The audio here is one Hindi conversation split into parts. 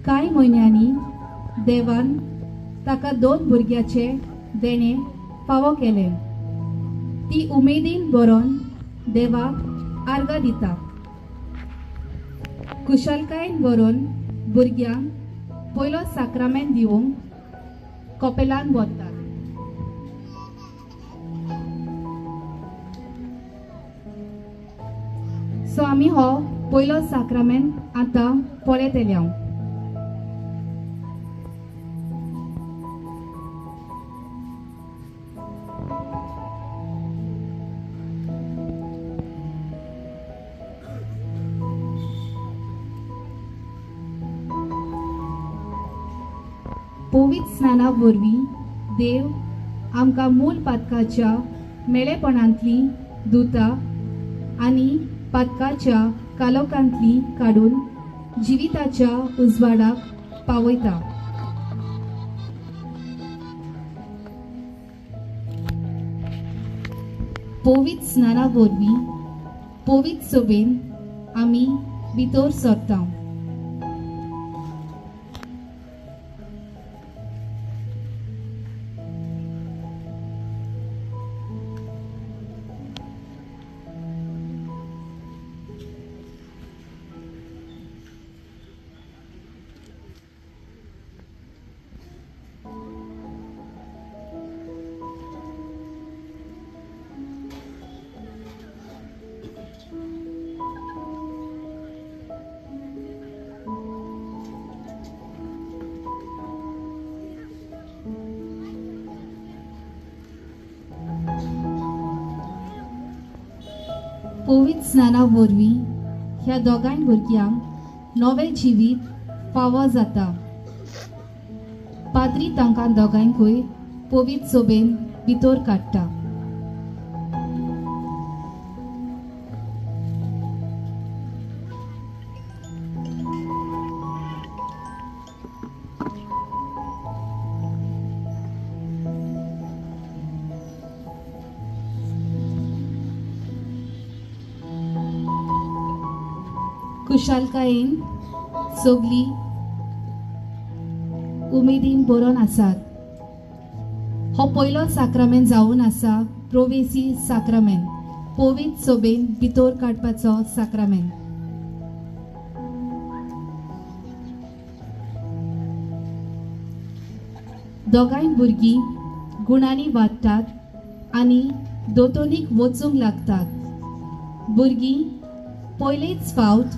कांय म्हयन्यांनी देवान ताका 2 भुरग्याचे देणे फावो केले। ती उमेदीन बरोवन देवाक आर्गां दिता। कुशलकायेन बरोवन भुरग्यांक पयलो साक्रामेंत दिवंक कपेलान वतात। सो आमी हो पयलो साक्रामेंत आतां पळयतले हांव। पवित्र स्नाना वरवीं देव आमकां मूल पातकाच्या मेळेपणांतली धुता आनी पातकाच्या कालोखांतली काडून जिविताच्या उजवाडाक पावयता। पवित्र स्नाना वरवीं पवित्र सभेन आमी भितर सरता। पवित्र स्नाना वरवीं ह्या दोगांय भुरग्यांक नवें जिवीत फावो जाता। पाद्री तांकां दोगांयकूय पवित्र सभेन भितर काडटा। कुशलकायेन सगली उमेदीन बरोवन आसात। हो पयलो साक्रामेंत जावन आसा प्रोवेसी साक्रामेंत, पवित्र सभेन भितर काडपाचो साक्रामेंत। दोगांय भुरगीं गुणांनी वाडटात आनी दोतोनीक वचूंक लागतात। भुरगीं पयलेच फावट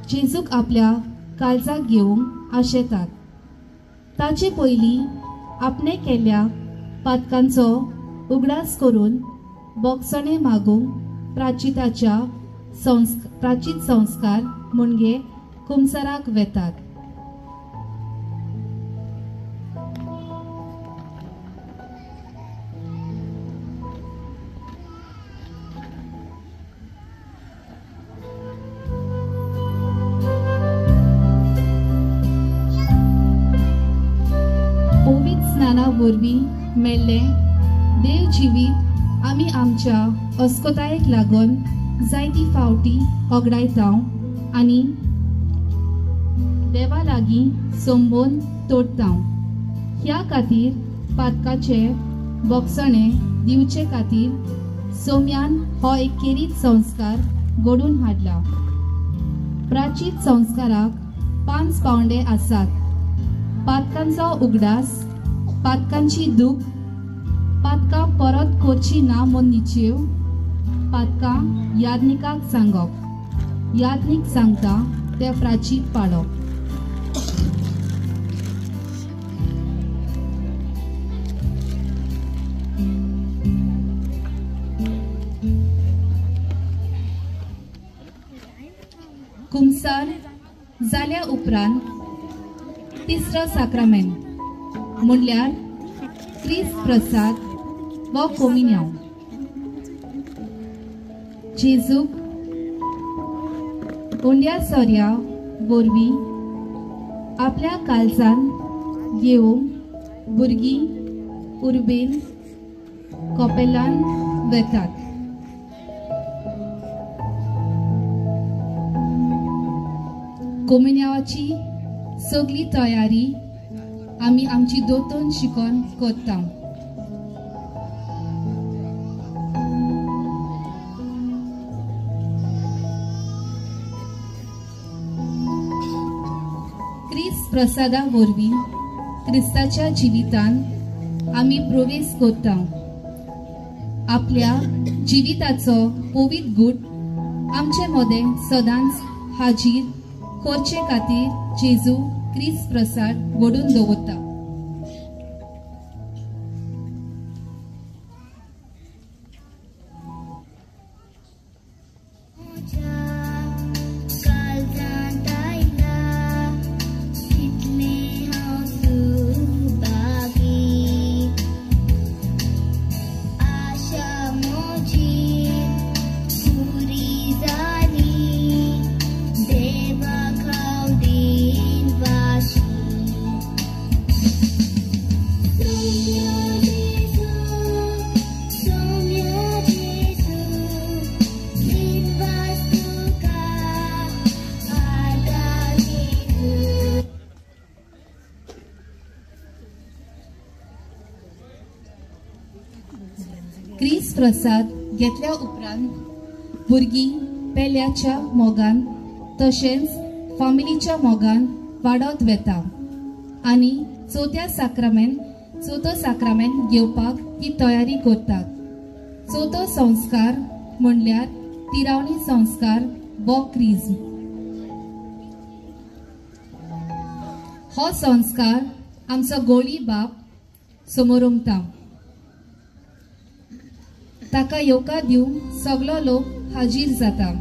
जेजूक आपल्या काळजाक घेवंक आशेतात। ताचे पयलीं आपणे केल्ल्या पातकांचो उगडास करून बोगसणे मागूंक प्राचीत संस्कार म्हणजे कुमसाराक वेतात। वरवीं मेळ्ळें देव जिवीत आमी आमच्या अस्कोतायेक लागून जायती फावटी ओगडायता आनी देवा लागीं संबोन तोडता। ह्या खातीर पातकाचे बोगसणे दिवचे खातीर सोम्यान हो एक केरीत संस्कार घडून हाडला। प्राचीत संस्काराक 5 पावंडे आसात। पातकांचो उगडास, पातकांची दूख, पातकां परत करची ना म्हूण निचेव, पातकां याज्ञिकाक सांगप, याज्ञिक सांगता ते प्राचीत पाळप। कुमसार जाल्या उपरांत तिसरो साक्रामेंत म्हणल्यार क्रिस्त प्रसाद व कोमिन्याव। जेजूक ओंड्या सोऱ्या वरवीं आपल्या काळजान घेवंक भुरगीं उर्बेन कपेलान वेतात। कोमिन्यावाची सगळी तयारी आमी आमची दोतोन शिकोन करता. क्रिस्त प्रसादा वरवीं क्रिस्ताच्या जिवितान आमी प्रवेश करता. आपल्या जिविताचो पवित्र गूट आमचे मदें सदांच हाजीर करचे खातीर जेजू क्रिस्त प्रसाद घडून दवरता. क्रिस्त प्रसाद घेतल्या उपरांत भुरगीं पेल्याच्या मोगान तशेंच फामिलीच्या मोगान वाडत वेता आनी चवथो साक्रामेंट घेवपाक ती तयारी करतात. चवथो संस्कार म्हणल्यार तिरावणी संस्कार वो क्रिज. हो संस्कार आमचो गोळी बाप समोर उमता. ताका येवकार दिवंक सगलो लोक हाजीर जाता.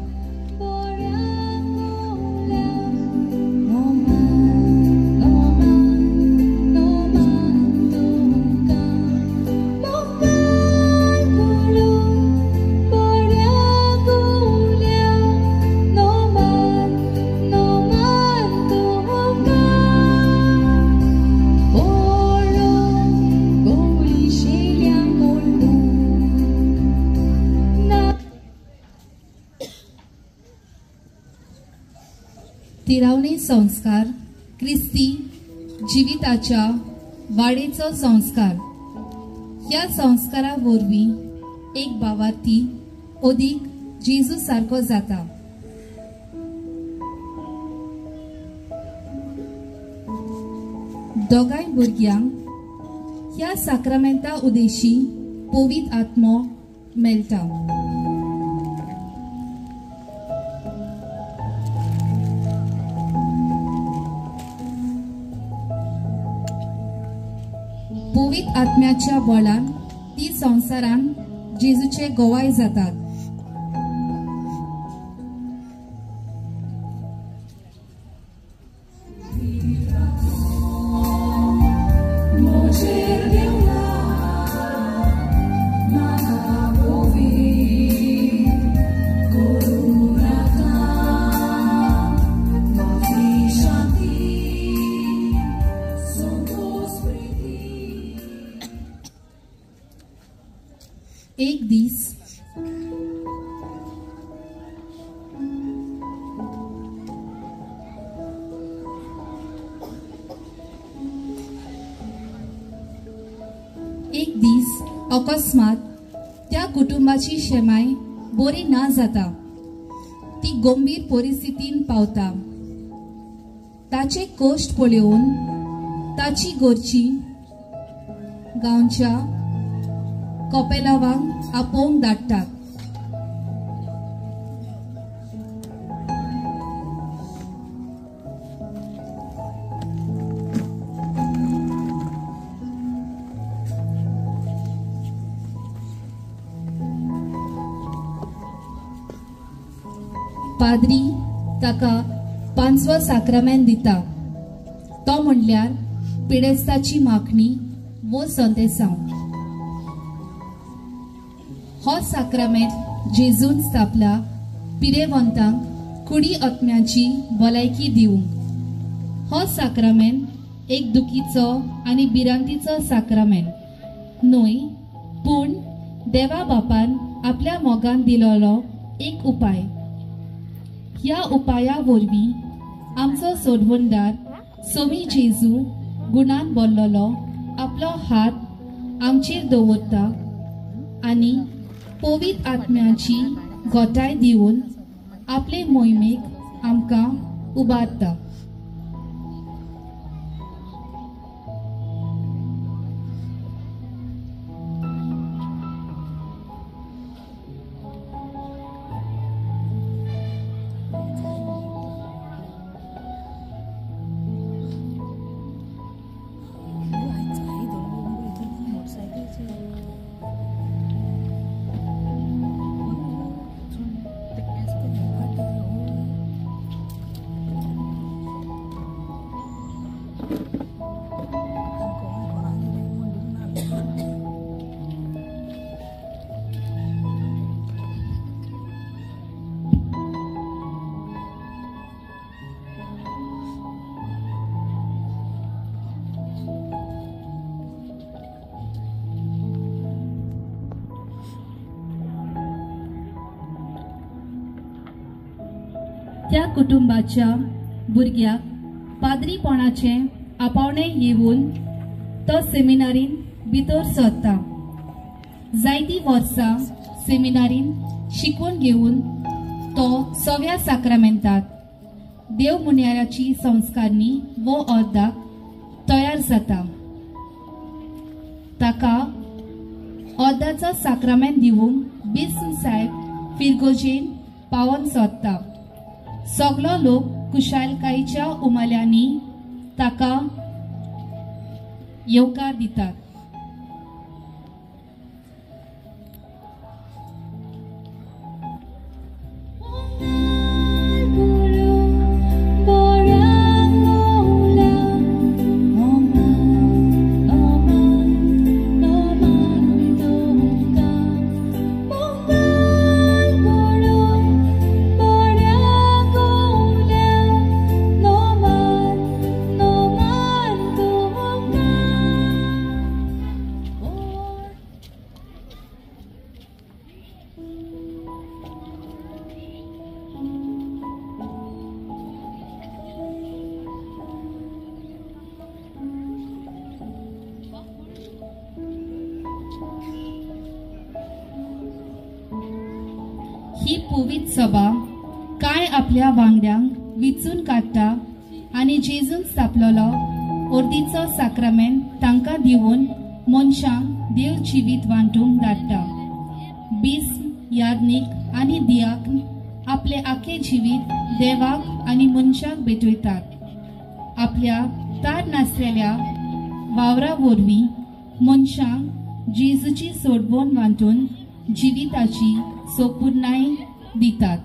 तिरावणे संस्कार क्रिस्ती जिविताच्या वाडेचो संस्कार. ह्या संस्कारा वरवीं एक भावार्थी अदीक जेजू सारको जाता. दोगांय भुरग्यांक ह्या साक्रामेंटा उदेशी पवित्र आत्मो मेळटा. पवित्र आत्म्याच्या बळान ती संवसारान जेजूचे गोवाय जातात. एक दीस अकस्मात त्या कुटुंबाची शेमाय बरी ना जाता. ती गंभीर परिस्थितीन पावता. ताचे कश्ट पळोवन ताची घरची गांवच्या कपेलावांक आपोवंक धाडटात. पाद्री ताका 5वो साक्रामेंट दिता. तो म्हणल्यार पिडेस्ताची माखणी वो संदेसांव. हो साक्रामेंट जेजून स्थापला पिडेवंतांक कुडी आत्म्याची भलायकी दिवंक. हो साक्रामेंट एक दुखीचो आनी भिरांतीचो साक्रामेंट न्हय, पूण देवा बापान आपल्या मोगान दिलोलो एक उपाय. ह्या उपाया वरवीं आमचो सोडवणदार सोमी जेजू गुणान बोल्लोलो आपलो हात आमचेर दवरता आनी पवित्र आत्म्याची घोटाय दिवन आपले मोहिमेक आमकां उबारता. त्या कुटुंबाच्या भुरग्याक पाद्रीपणाचे आपावणे येवन तो सेमिनारीन भितर सरता. जायती वर्सां सेमिनारीन शिकवण घेवन तो 6व्या साक्रामेंताक देव मुन्याराची संस्कारनी वो अर्दाक तयार जाता. ताका अर्दाचो साक्रामेंत दिवंक बिस्म साहेब फिरगोजेन पावन सोदता. सगलो लोक कुशालकायेच्या उमाल्यांनी ताका येवकार दितात. ही पवित्र सभा काय आपल्या वांगड्यांक विचून काडटा आनी जेजून स्थापलोलो अर्दीचो साक्रामेंत तांकां दिवन मनशांक देव जिवीत वांटूंक धाडटा. बिस्म, याज्ञीक आनी दियाक्न आपले आखे जिवीत देवाक आनी मनशाक भेटयतात. आपल्या तार नासलेल्या वावरा वरवीं मनशांक जेजूची सोडवण वांटून जिविताची सोपुर्णाय दितात.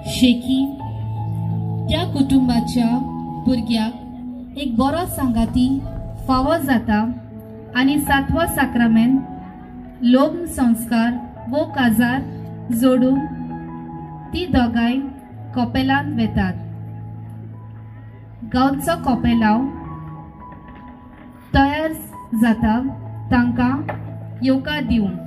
शेकी त्या कुटुंबाच्या भुरग्याक एक बरो सांगाती फावो जाता आणि 7वो साक्रामेंट लग्न संस्कार वो काजार जोडून ती दोगांय कपेलांत वेतात. गांवचो कपेलाव तयार जाता तांकां येवकार दिवंक.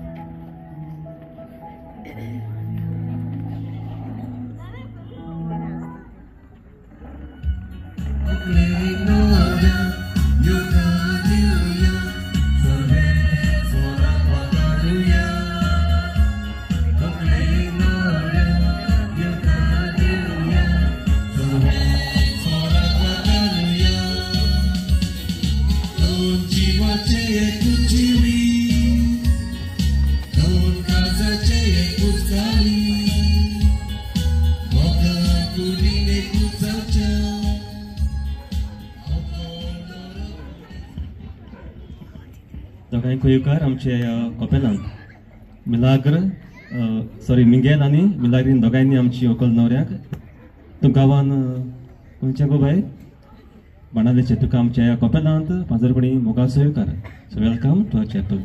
दोगांय कुयेकार आमचे कपेलांत मिलाग्र मिंगेल आनी मिलाग्रीन दोगांयनी आमची व्हंकल न्हवऱ्याक तूं गांवान खंयच्या गो बाय बाणालेचे तुका आमच्या ह्या कपेलांत पाजरपणी मोगाल सोयकार. So welcome to our chapel.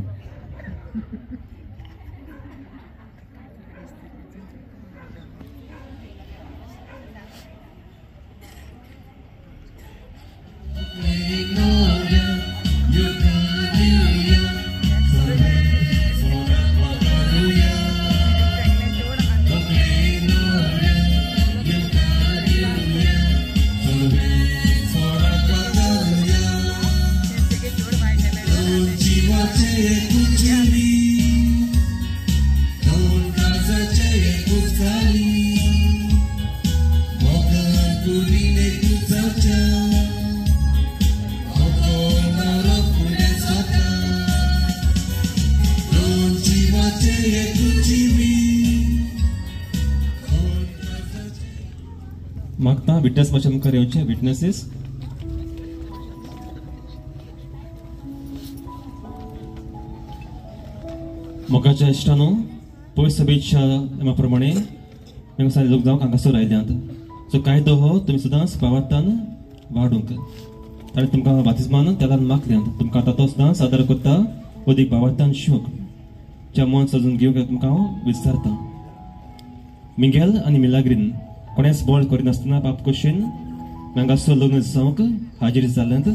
मागता विटनेस मातशें मुखार येवचे विटनेसीस. मोगाच्या इश्टानो पयस सभेच्या नेमा प्रमाणे सारे लोक जावंक हांगासर आयल्यांत. सो कायदो हो तुमी सदांच भावार्थान वाडूंक ताणें तुमकां बातिस्मान तेलान मागल्यांत. तुमकां आतां तो सदां सादर करता अदीक भावार्थान शिवंक च्या मन सजून घेवंक तुमकां हांव विचारतां. मिंगेल आनी मिलाग्रीन कोणेच बोळ करिनासतना बाप कशेन हांगासर लग्न जावंक हाजीर जाल्यांत.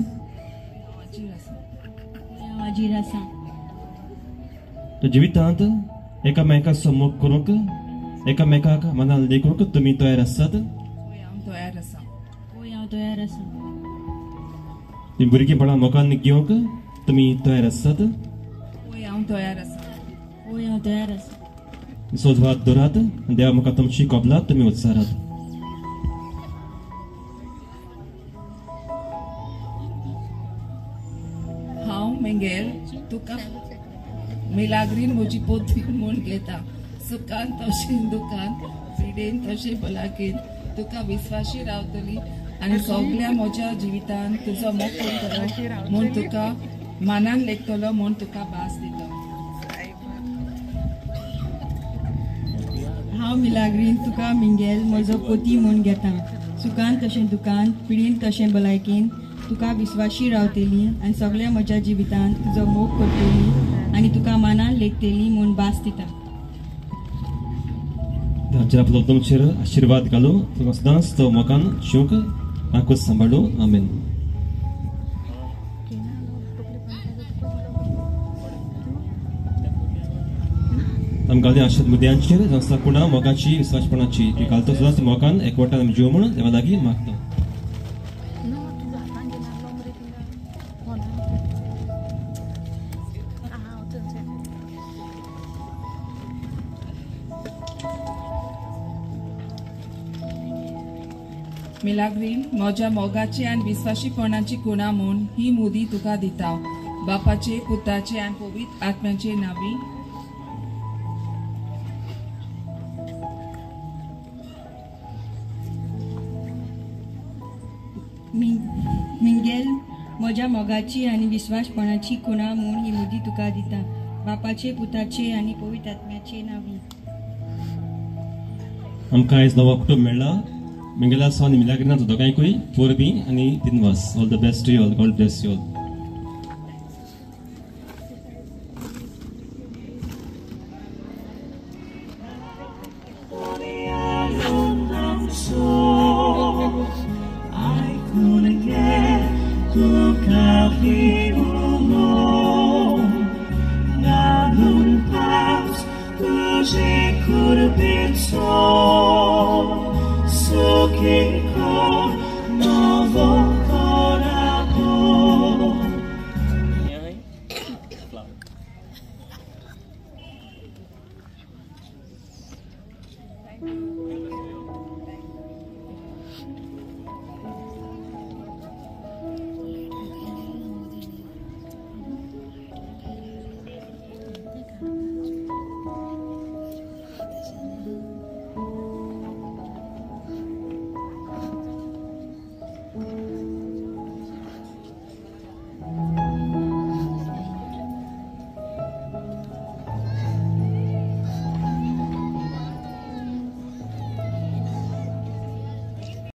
जिवितांत एकामेकाचो मोग करूंक एकामेकाक मनान लेखूंक तुमी तयार आसात? भुरगेपणां मोगान घेवंक तुमी तयार आसात? सोजवात दवरात. देवा म्हाका तुमची कबलात तुमी उच्चारात. हांव मिंगेल तुका मिलाग्रीन म्हजी पोथी म्हूण घेता. सुखान तशें दुखान पिडेन तशें भलायकेन तुका विस्वाशी रावतली आनी सगळ्या म्हज्या जिवितान तुजो मोग करतलो म्हूण तुका मानान लेखतलो म्हूण तुका भास दिता. हांव मिलाग्रीन तुका मिंगेल म्हजो पोती म्हूण घेता. सुखान तशें दुखान पिडीन तशें भलायकेन तुका विस्वाशी रावतली आनी सगळ्या म्हज्या जिवितान तुजो मोग करतली आनी तुका मानान लेखतली म्हूण भास दिता. आपलो तुमचेर आशिर्वाद घालूं. तुका सदांच तो मोगान शिवंक आंकूच सांबाळूं. आमेन. आमकां आशिर्वाद मुद्द्यांचेर जांचा कुणा मोगाची विश्वासपणाची ती घालता सदांच मोगान एकवटान आमी जिवो म्हूण देवा लागीं मागता. मिलाग्रीन म्हज्या मोगाची आनी विस्वाशीपणाची खुणा म्हूण ही मुदी तुका दिता. बापाचे पुताचे आनी पवित्र आत्म्याचे नावी. मिंगेल म्हज्या मोगाची आनी विस्वासपणाची खुणा म्हूण ही मुदी तुका दिता. बापाचे पुताचे आनी पवित्र आत्म्याचे नावी. आमकां आयज नवो कुटूंब मेळ्ळा मिंगेला सॉन मिलाग्रिना दोगांयकूय पोरबी आनी दिनवास all the best to you all God bless you all